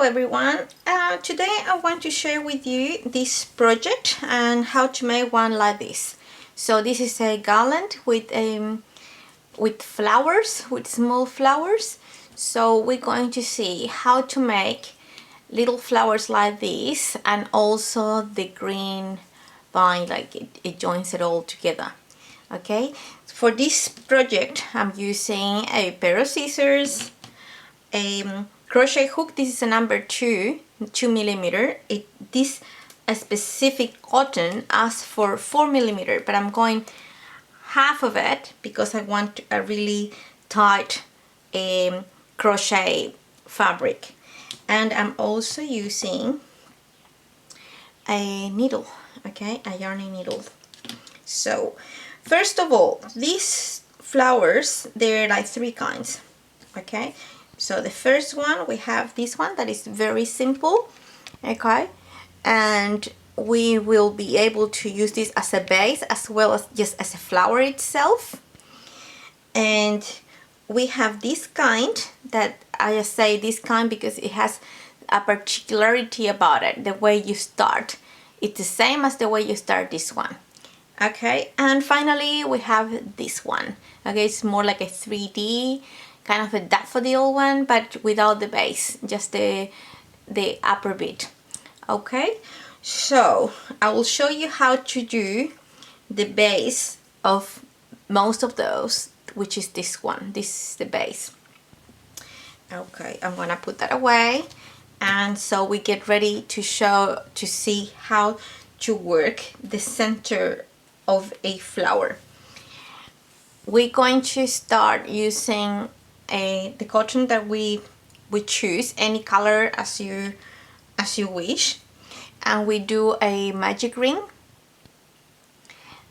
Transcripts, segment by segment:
everyone. Today I want to share with you this project and how to make one like this. So this is a garland with flowers, with small flowers. So we're going to see how to make little flowers like this, and also the green vine, like it joins it all together. Okay, for this project I'm using a pair of scissors, a crochet hook. This is a number 2 millimeter. This a specific cotton asks for 4 millimeter, but I'm going half of it because I want a really tight crochet fabric. And I'm also using a needle, okay, a yarning needle. So first of all, these flowers, there are like 3 kinds, okay. So the first one, we have this one that is very simple, okay, and we will be able to use this as a base as well as just as a flower itself. And we have this kind that I just say this kind because it has a particularity about it. The way you start, it's the same as the way you start this one, okay. And finally we have this one, okay. It's more like a 3D kind of a daffodil one, but without the base, just the upper bit, okay. So I will show you how to do the base of most of those, which is this one. This is the base, okay. I'm gonna put that away, and so we get ready to see how to work the center of a flower. We're going to start using the cotton that we choose, any color as you wish, and we do a magic ring.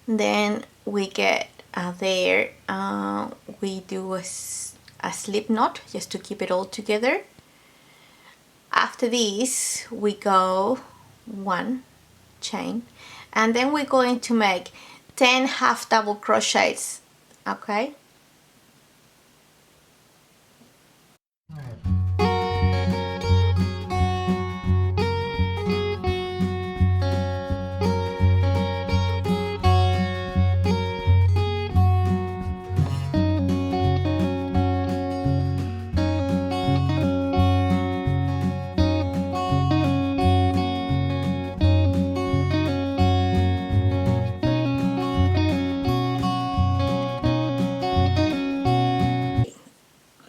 Then we get we do a slip knot just to keep it all together. After this we go 1 chain, and then we're going to make 10 half double crochets, okay.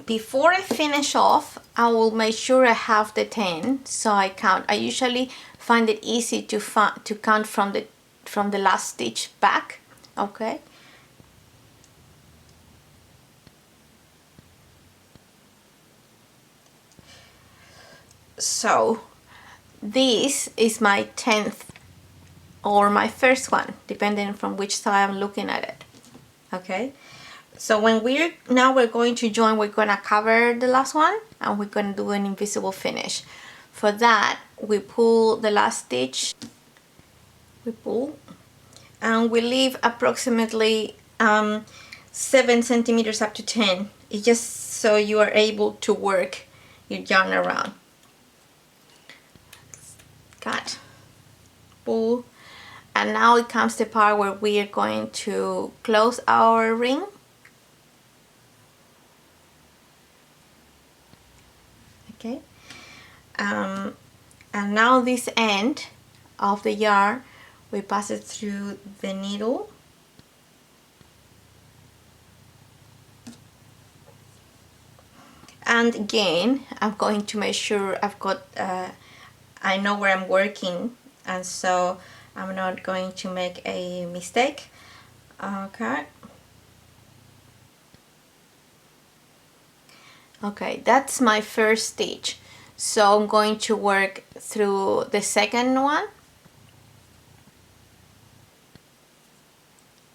Before I finish off, I will make sure I have the 10, so I count. I usually find it easy to count from the last stitch back, okay. So this is my 10th or my first one, depending from which side I'm looking at it, okay. So when we're going to join, we're gonna cover the last one and we're gonna do an invisible finish. For that, we pull the last stitch, we pull, and we leave approximately 7 centimeters up to 10. It's just so you are able to work your yarn around. Cut, pull, and now it comes the part where we are going to close our ring. Okay, and now this end of the yarn, we pass it through the needle, and again I'm going to make sure I've got I know where I'm working, and so I'm not going to make a mistake, okay. Okay, that's my first stitch, so I'm going to work through the second one,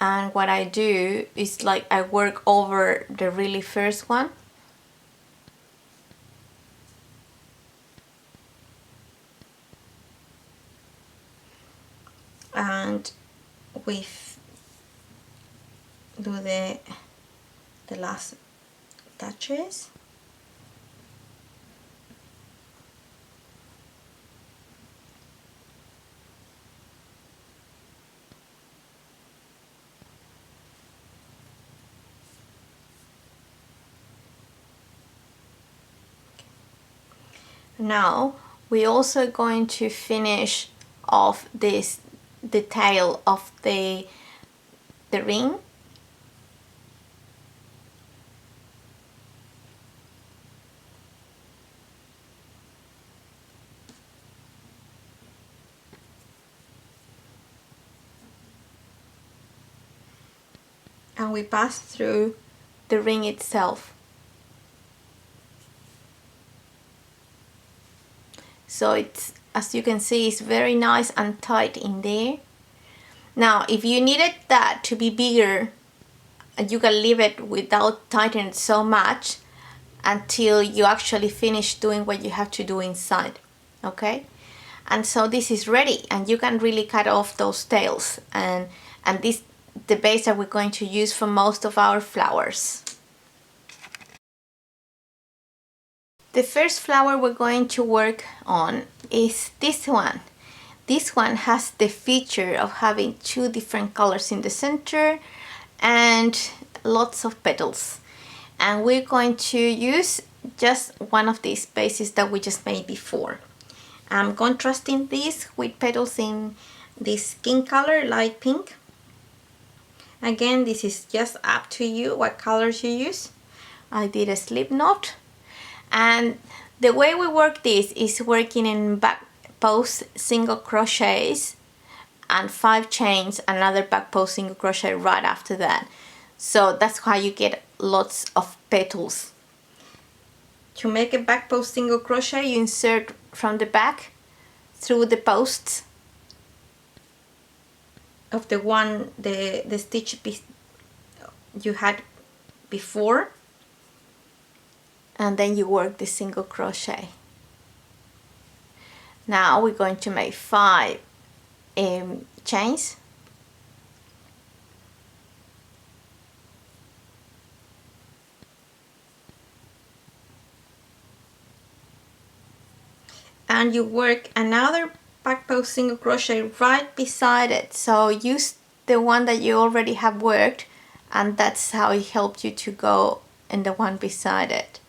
and what I do is like I work over the really first one, and we do the last touches. Now we're also going to finish off this, the tail of the ring. And we pass through the ring itself. So it's, as you can see, it's very nice and tight in there. Now if you needed that to be bigger, you can leave it without tightening it so much until you actually finish doing what you have to do inside. Okay, and so this is ready, and you can really cut off those tails, and this the base that we're going to use for most of our flowers. The first flower we're going to work on is this one. This one has the feature of having two different colors in the center and lots of petals. And we're going to use just one of these bases that we just made before. I'm contrasting this with petals in this skin color, light pink. Again, this is just up to you what colors you use. I did a slip knot. And the way we work this is working in back post single crochets and 5 chains, another back post single crochet right after that. So that's how you get lots of petals. To make a back post single crochet, you insert from the back through the posts of the one, the stitch you had before, and then you work the single crochet. Now we're going to make 5 chains. And you work another back post single crochet right beside it. So use the one that you already have worked, and that's how it helped you to go in the one beside it.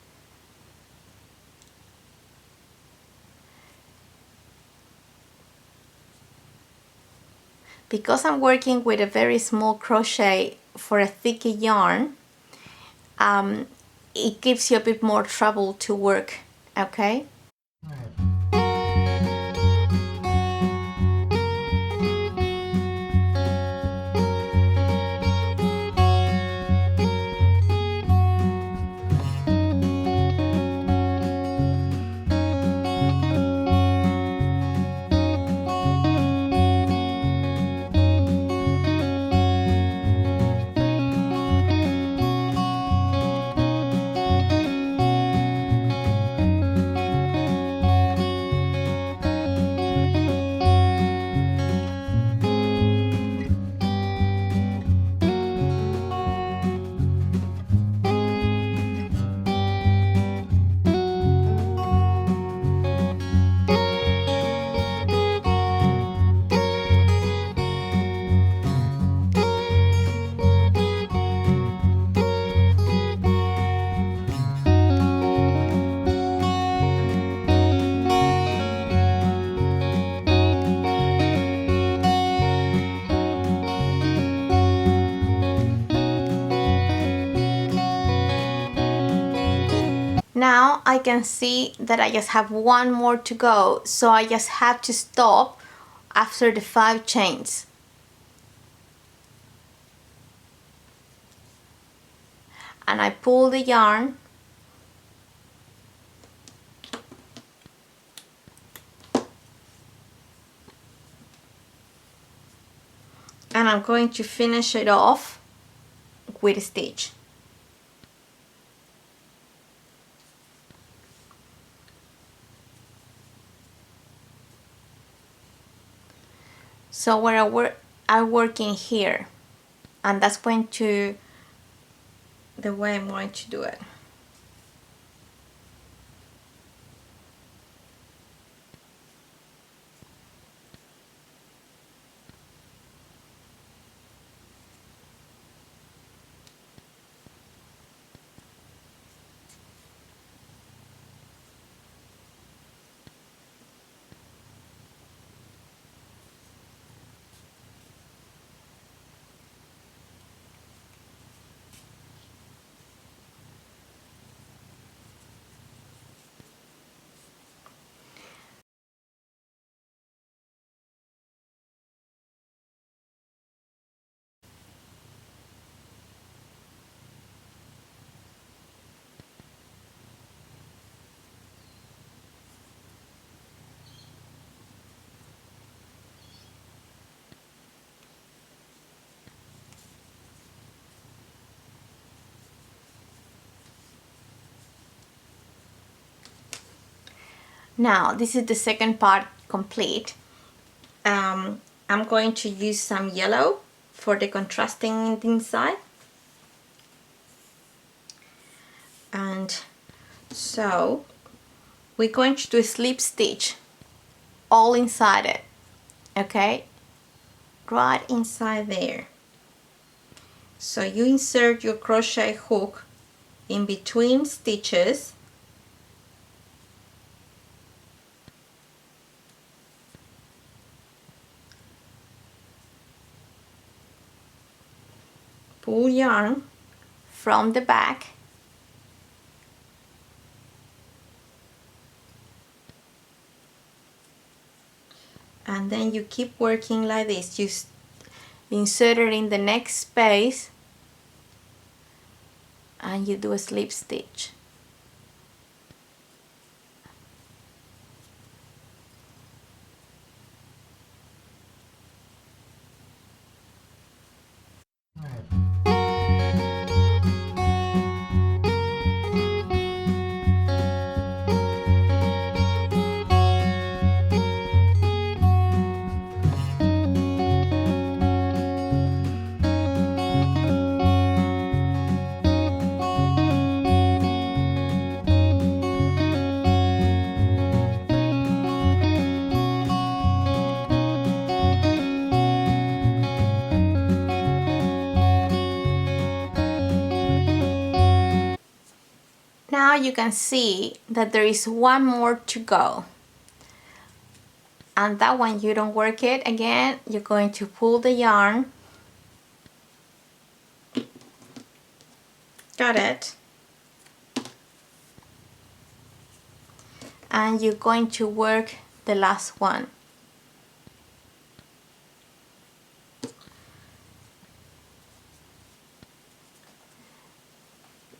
Because I'm working with a very small crochet for a thicker yarn, it gives you a bit more trouble to work, okay? Now I can see that I just have one more to go, so I just have to stop after the 5 chains. And I pull the yarn and I'm going to finish it off with a stitch. So where I work in here, and that's going to the way I'm going to do it. Now this is the second part complete. I'm going to use some yellow for the contrasting inside. And so we're going to do a slip stitch all inside it, okay, right inside there. So you insert your crochet hook in between stitches, pull yarn from the back, and then you keep working like this. You insert it in the next space and you do a slip stitch. Now you can see that there is one more to go, and that one you don't work it again. You're going to pull the yarn. Got it? And you're going to work the last one.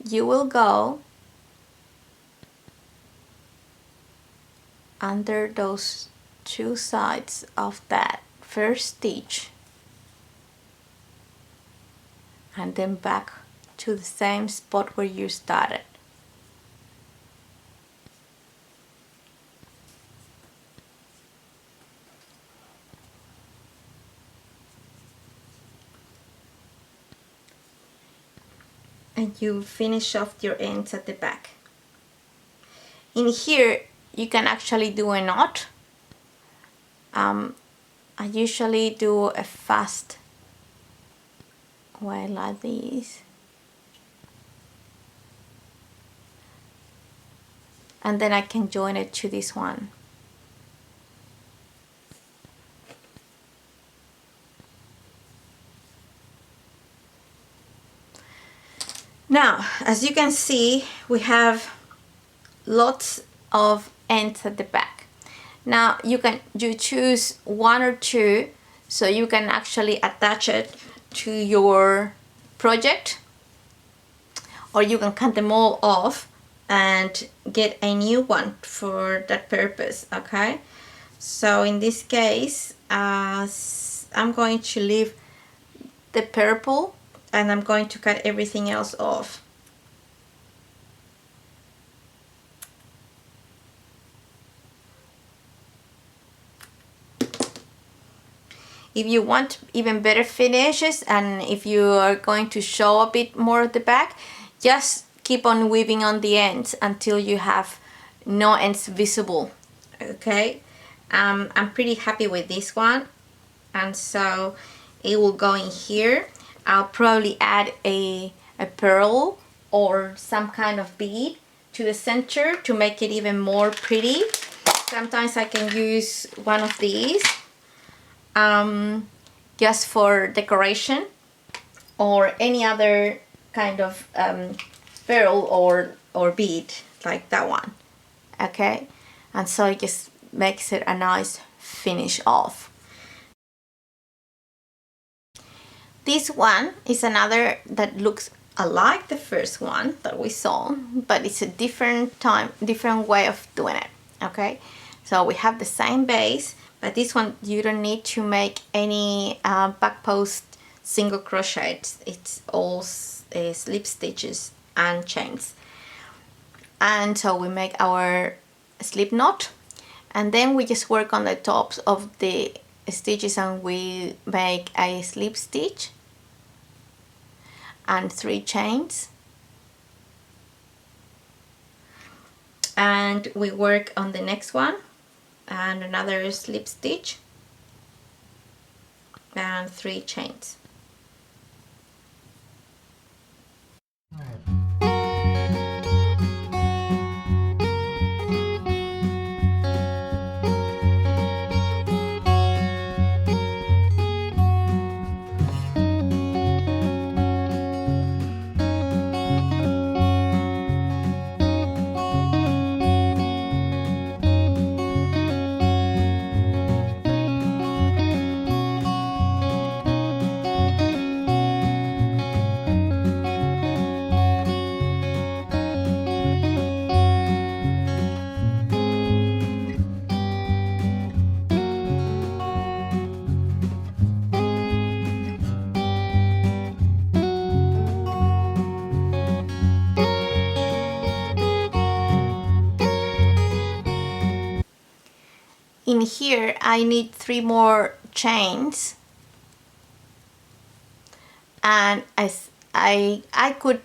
You will go under those two sides of that first stitch and then back to the same spot where you started. And you finish off your ends at the back. In here you can actually do a knot. I usually do a fast way like this, and then I can join it to this one. Now, as you can see, we have lots of ends at the back. Now you choose one or two, so you can actually attach it to your project, or you can cut them all off and get a new one for that purpose. Okay, so in this case I'm going to leave the purple and I'm going to cut everything else off. If you want even better finishes, and if you are going to show a bit more at the back, just keep on weaving on the ends until you have no ends visible. Okay, I'm pretty happy with this one, and so it will go in here. I'll probably add a pearl or some kind of bead to the center to make it even more pretty. Sometimes I can use one of these just for decoration, or any other kind of pearl or bead like that one. Okay, and so it just makes it a nice finish off. This one is another that looks alike the first one that we saw, but it's a different way of doing it. Okay, so we have the same base, but this one you don't need to make any back post single crochet. It's all slip stitches and chains. And so we make our slip knot and then we just work on the tops of the stitches and we make a slip stitch and 3 chains, and we work on the next one and another slip stitch and 3 chains. In here I need 3 more chains, and I could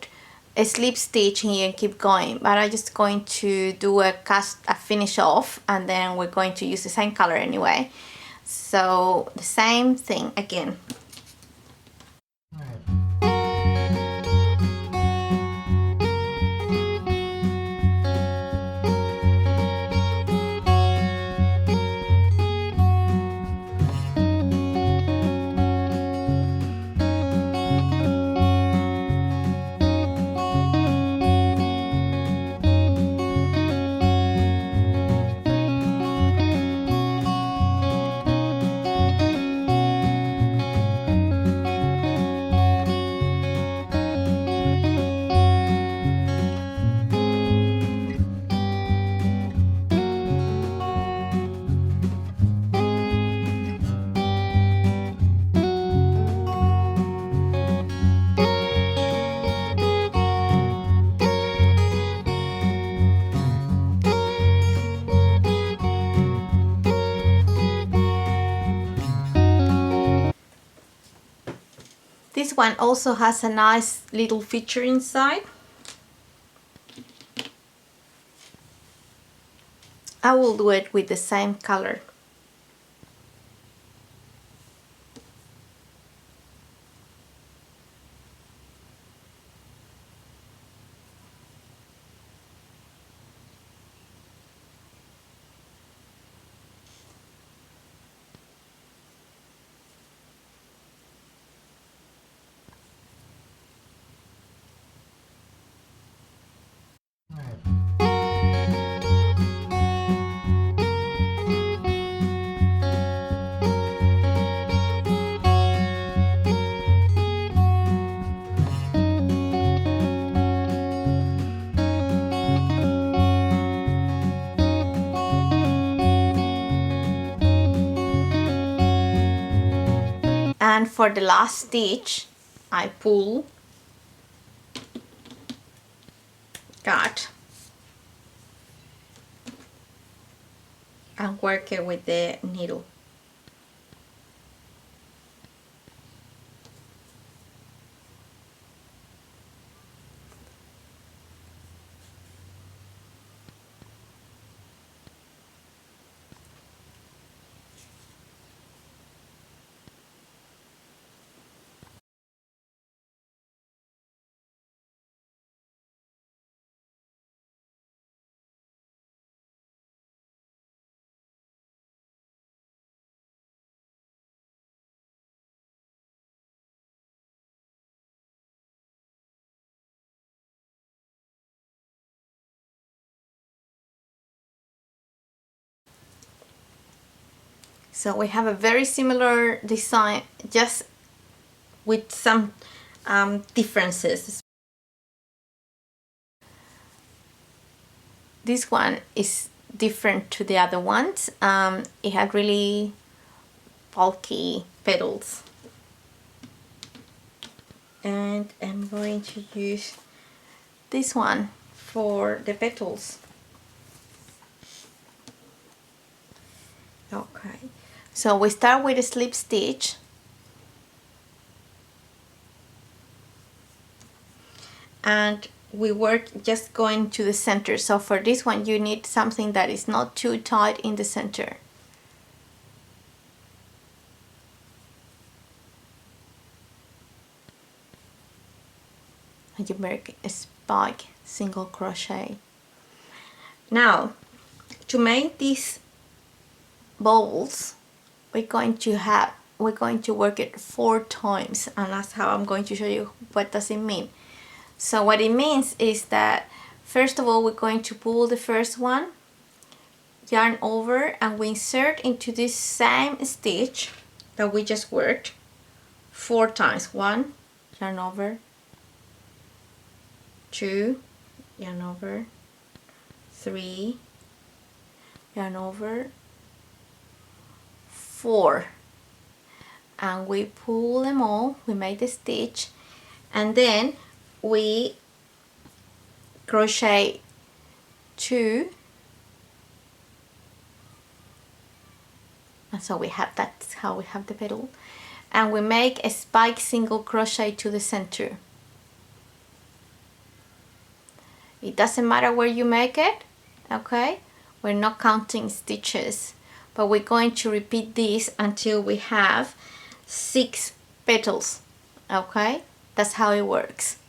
slip stitch here and keep going, but I'm just going to do a finish off, and then we're going to use the same color anyway, so the same thing again. This one also has a nice little feature inside. I will do it with the same color. And for the last stitch, I pull, cut, and work it with the needle. So we have a very similar design, just with some differences. This one is different to the other ones. It had really bulky petals. And I'm going to use this one for the petals. Okay, so we start with a slip stitch, and we work just going to the center. So for this one you need something that is not too tight in the center. And you make a spike single crochet. Now to make these bowls we're going to work it 4 times, and that's how I'm going to show you what does it mean. So what it means is that first of all we're going to pull the first one, yarn over, and we insert into this same stitch that we just worked 4 times. 1, yarn over, 2, yarn over, 3, yarn over, 4, and we pull them all, we make the stitch, and then we crochet 2, and so that's how we have the petal, and we make a spike single crochet to the center. It doesn't matter where you make it, okay? We're not counting stitches, but we're going to repeat this until we have 6 petals, okay? That's how it works.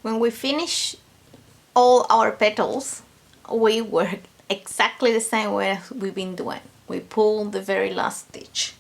When we finish all our petals, we work exactly the same way as we've been doing. We pull the very last stitch.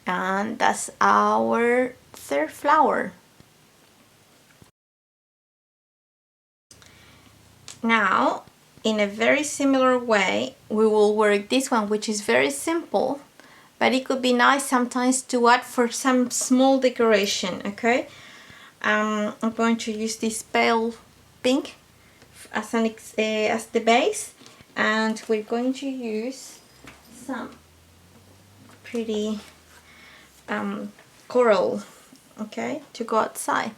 And that's our third flower. Now, in a very similar way, we will work this one, which is very simple, but it could be nice sometimes to add for some small decoration, okay? I'm going to use this pale pink as the base, and we're going to use some pretty coral, okay, to go outside.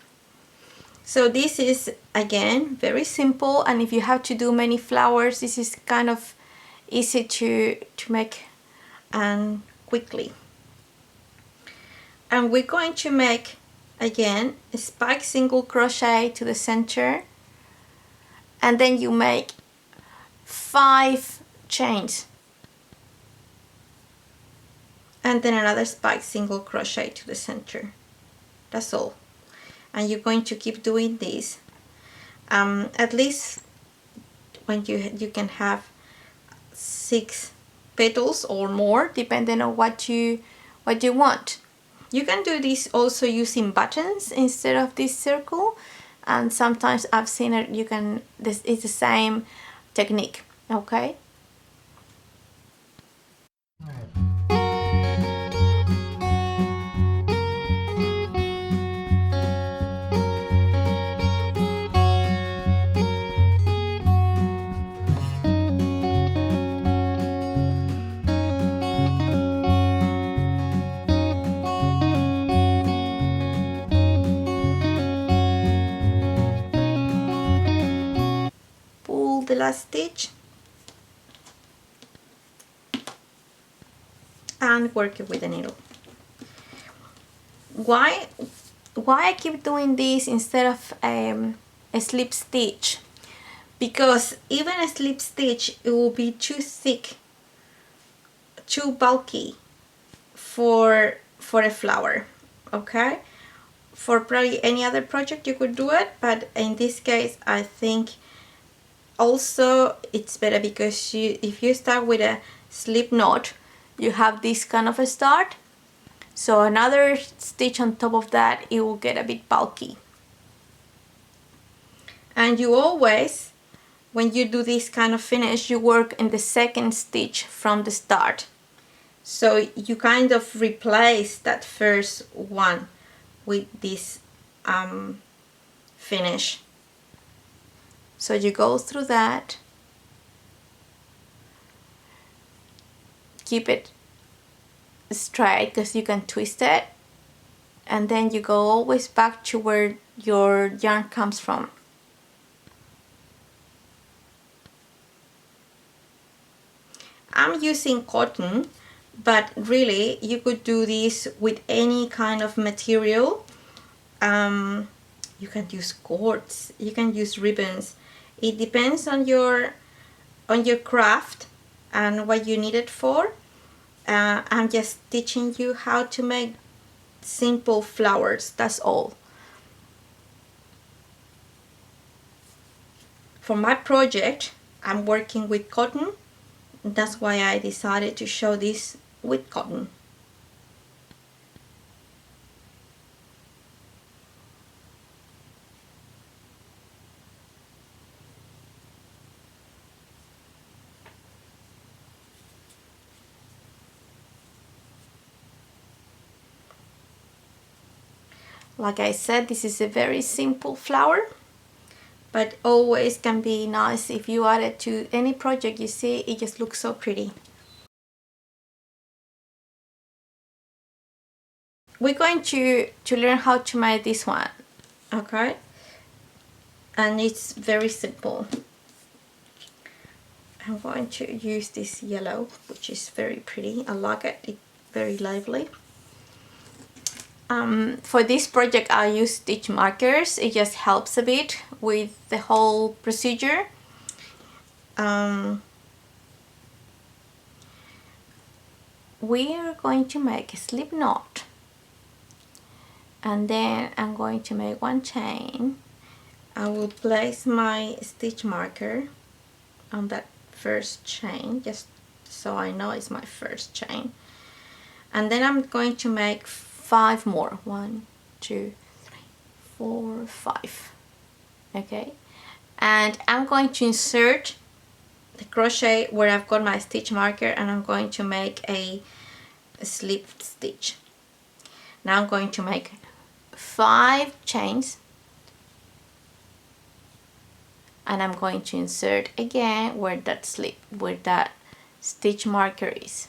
So this is again very simple, and if you have to do many flowers, this is kind of easy to make and quickly. And we're going to make again a spike single crochet to the center, and then you make 5 chains, and then another spike single crochet to the center. That's all. And you're going to keep doing this at least when you can have 6 petals or more, depending on what you want. You can do this also using buttons instead of this circle, and sometimes I've seen it, it's the same technique. Okay. Pull the last stitch and work it with the needle. Why I keep doing this instead of a slip stitch? Because even a slip stitch, it will be too thick, too bulky for a flower. Okay, for probably any other project you could do it, but in this case I think also it's better because if you start with a slip knot, you have this kind of a start, so another stitch on top of that, it will get a bit bulky. And you always, when you do this kind of finish, you work in the second stitch from the start, so you kind of replace that first one with this finish. So you go through that, keep it straight because you can twist it, and then you go always back to where your yarn comes from. I'm using cotton, but really you could do this with any kind of material. You can use cords, you can use ribbons. It depends on your craft and what you need it for. I'm just teaching you how to make simple flowers, that's all. For my project, I'm working with cotton. That's why I decided to show this with cotton. Like I said, this is a very simple flower, but always can be nice if you add it to any project you see. It just looks so pretty. We're going to learn how to make this one, okay? And it's very simple. I'm going to use this yellow, which is very pretty. I like it, it's very lively. For this project I use stitch markers. It just helps a bit with the whole procedure. We are going to make a slip knot, and then I'm going to make 1 chain. I will place my stitch marker on that first chain, just so I know it's my first chain, and then I'm going to make 5 more. 1, 2, 3, 4, 5. Okay, and I'm going to insert the crochet where I've got my stitch marker, and I'm going to make a slip stitch. Now I'm going to make 5 chains, and I'm going to insert again where that stitch marker is.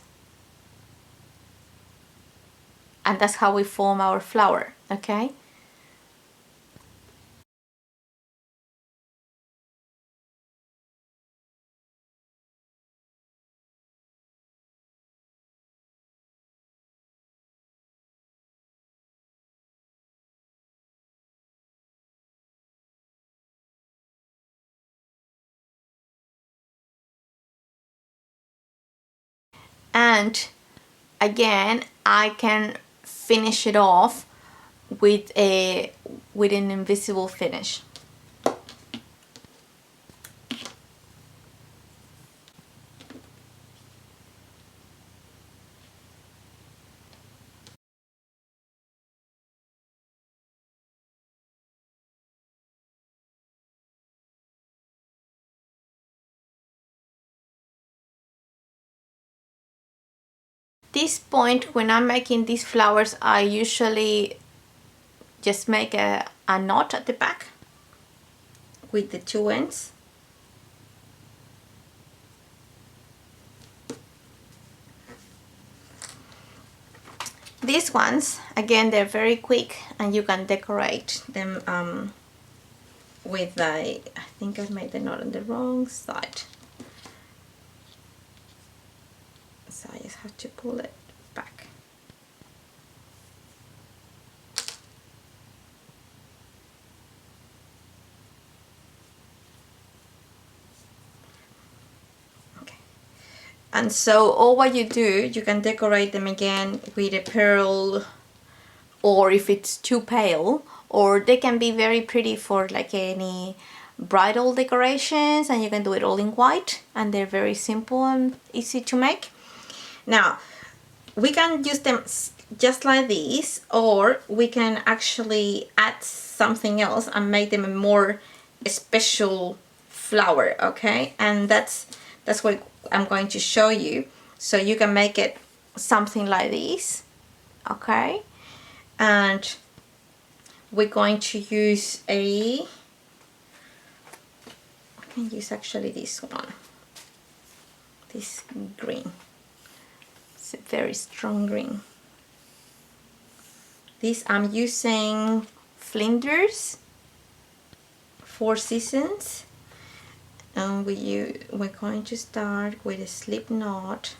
And that's how we form our flower, okay? And again, I can finish it off with an invisible finish. This point, when I'm making these flowers, I usually just make a knot at the back with the two ends. These ones, again, they're very quick and you can decorate them with I think I made the knot on the wrong side. So I just have to pull it back. Okay. And so all what you do, you can decorate them again with a pearl, or if it's too pale, or they can be very pretty for like any bridal decorations, and you can do it all in white, and they're very simple and easy to make. Now we can use them just like these, or we can actually add something else and make them a more special flower, okay? And that's what I'm going to show you. So you can make it something like this, okay? And we're going to use I can use actually this one, this green. It's a very strong green. This I'm using Flinders Four Seasons, and we're going to start with a slip knot,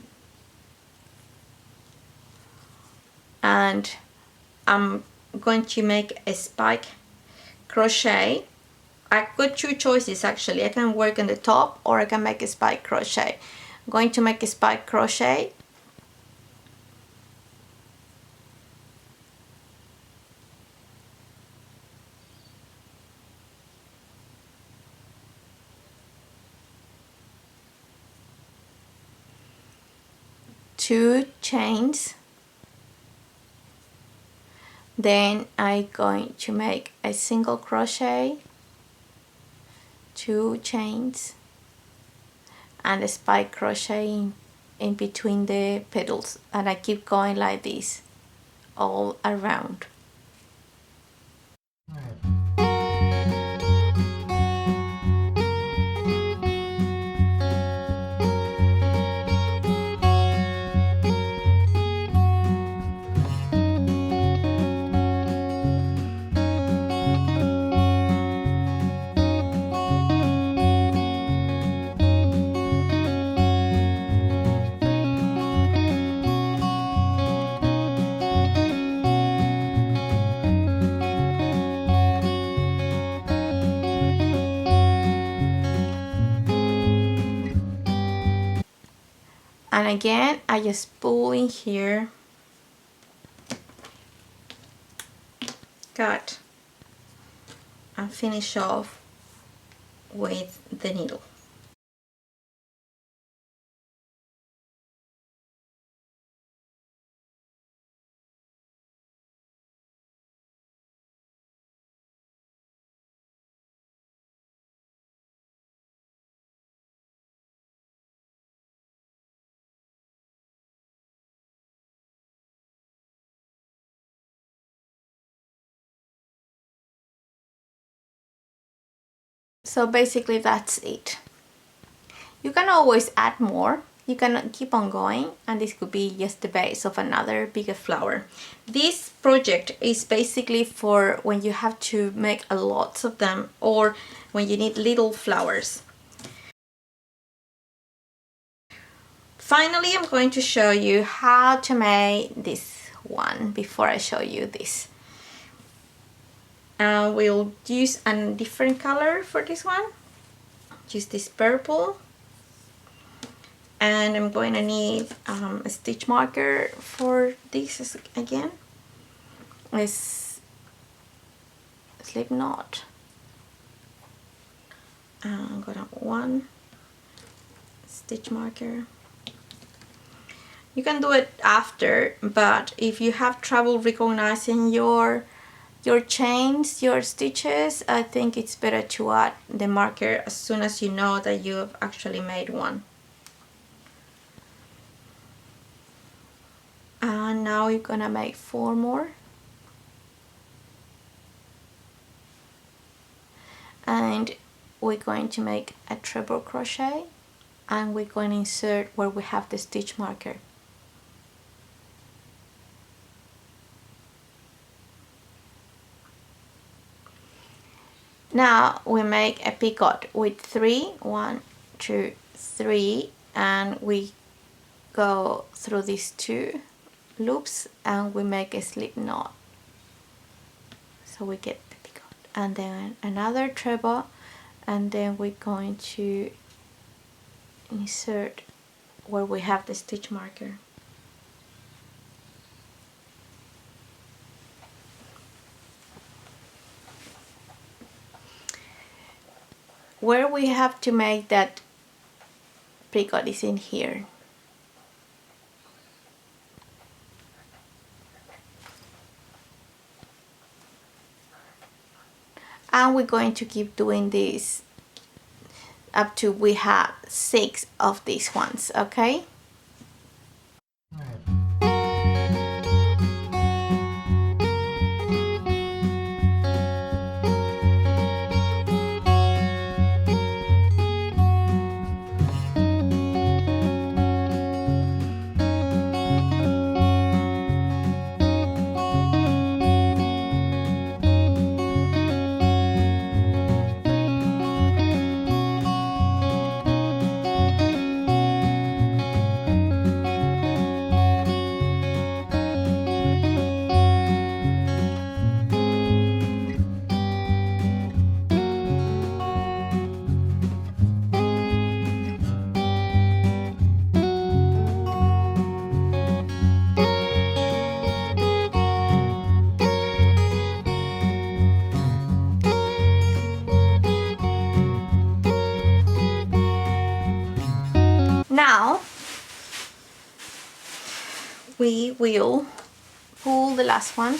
and I'm going to make a spike crochet. I've got two choices actually. I can work on the top or I can make a spike crochet. I'm going to make a spike crochet. Two chains. Then I'm going to make a single crochet, two chains, and a spike crochet in between the petals, and I keep going like this all around. And again, I just pull in here, cut, and finish off with the needle. So basically that's it. You can always add more. You can keep on going, and this could be just the base of another bigger flower. This project is basically for when you have to make a lot of them, or when you need little flowers. Finally, I'm going to show you how to make this one before I show you this. We'll use a different color for this one. Use this purple. And I'm going to need a stitch marker for this again. It's slipknot. I'm gonna one stitch marker. You can do it after, but if you have trouble recognizing your chains, your stitches, I think it's better to add the marker as soon as you know that you've actually made one. And now you're gonna make 4 more. And we're going to make a treble crochet, and we're going to insert where we have the stitch marker. Now we make a picot with 3, 1, 2, 3, and we go through these 2 loops and we make a slip knot. So we get the picot, and then another treble, and then we're going to insert where we have the stitch marker. Where we have to make that picot is in here. And we're going to keep doing this up to we have 6 of these ones, okay? Now we will pull the last one,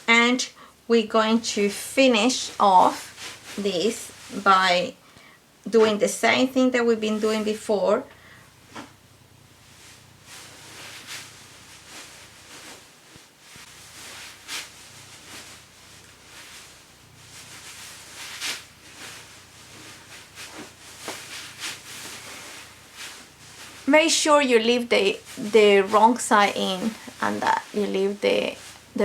and we're going to finish off this by doing the same thing that we've been doing before. Make sure you leave the wrong side in and that you leave the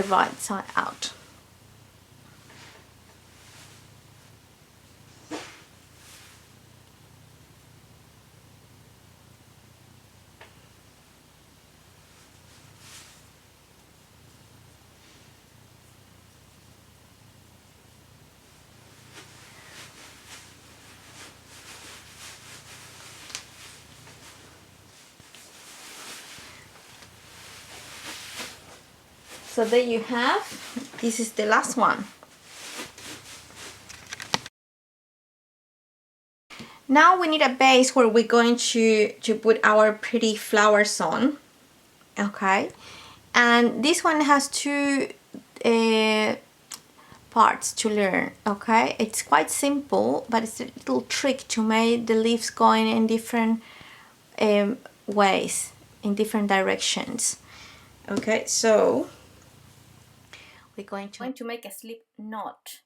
right side out. So there you have, this is the last one. Now we need a base where we're going to put our pretty flowers on, okay? And this one has 2 parts to learn, okay? It's quite simple, but it's a little trick to make the leaves going in different ways, in different directions. Okay, so we're going to make a slip knot.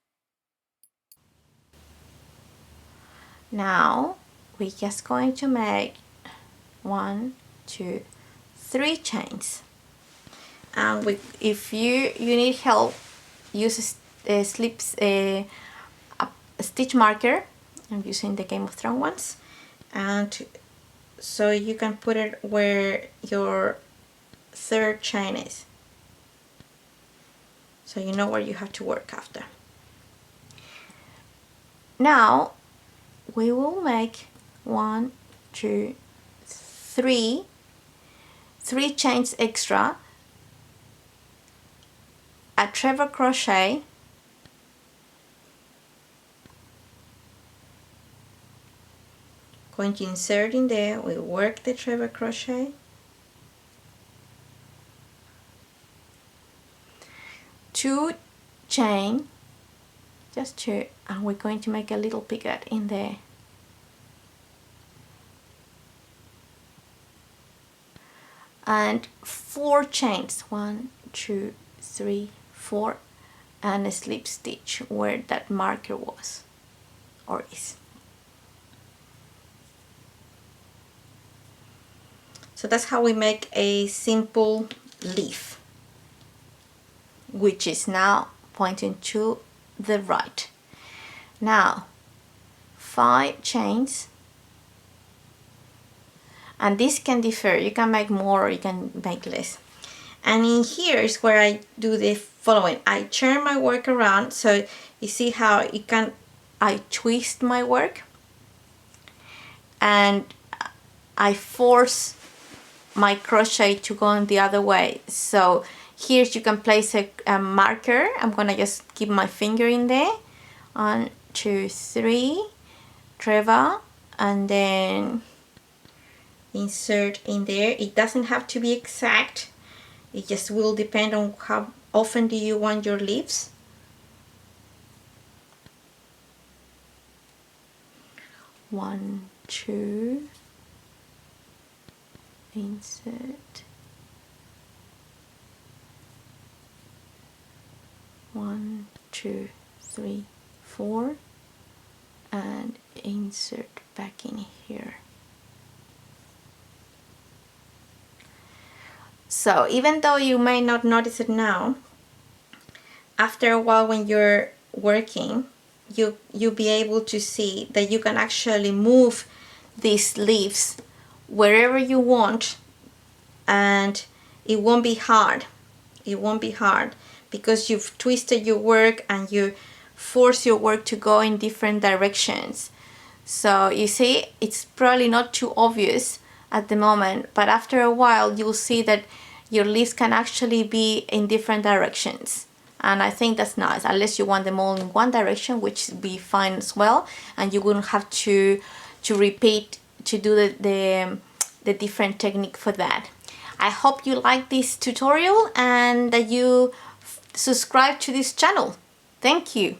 Now we're just going to make 1, 2, 3 chains. And if you need help, use a stitch marker. I'm using the Game of Thrones ones. and so you can put it where your third chain is, so you know where you have to work after. Now we will make 1, 2, 3 chains extra, a treble crochet, going to insert in there, we work the treble crochet, 2 chain, just 2, and we're going to make a little picot in there, and 4 chains, 1, 2, 3, 4, and a slip stitch where that marker was or is. So that's how we make a simple leaf, which is now pointing to the right. Now 5 chains, and this can differ, you can make more or you can make less. And in here is where I do the following. I turn my work around, so you see how I twist my work and I force my crochet to go in the other way. So here you can place a marker. I'm gonna just keep my finger in there. 1, 2, 3, treble, and then insert in there. It doesn't have to be exact, it just will depend on how often do you want your leaves. One, 2, insert, 1, 2, 3, 4, and insert back in here. So even though you may not notice it now, after a while when you're working, you'll be able to see that you can actually move these leaves wherever you want, and it won't be hard. It won't be hard because you've twisted your work and you force your work to go in different directions. So you see, it's probably not too obvious at the moment, but after a while you'll see that your leaves can actually be in different directions, and I think that's nice, unless you want them all in one direction, which would be fine as well, and you wouldn't have to repeat to do the different technique for that. I hope you like this tutorial and that you subscribe to this channel. Thank you.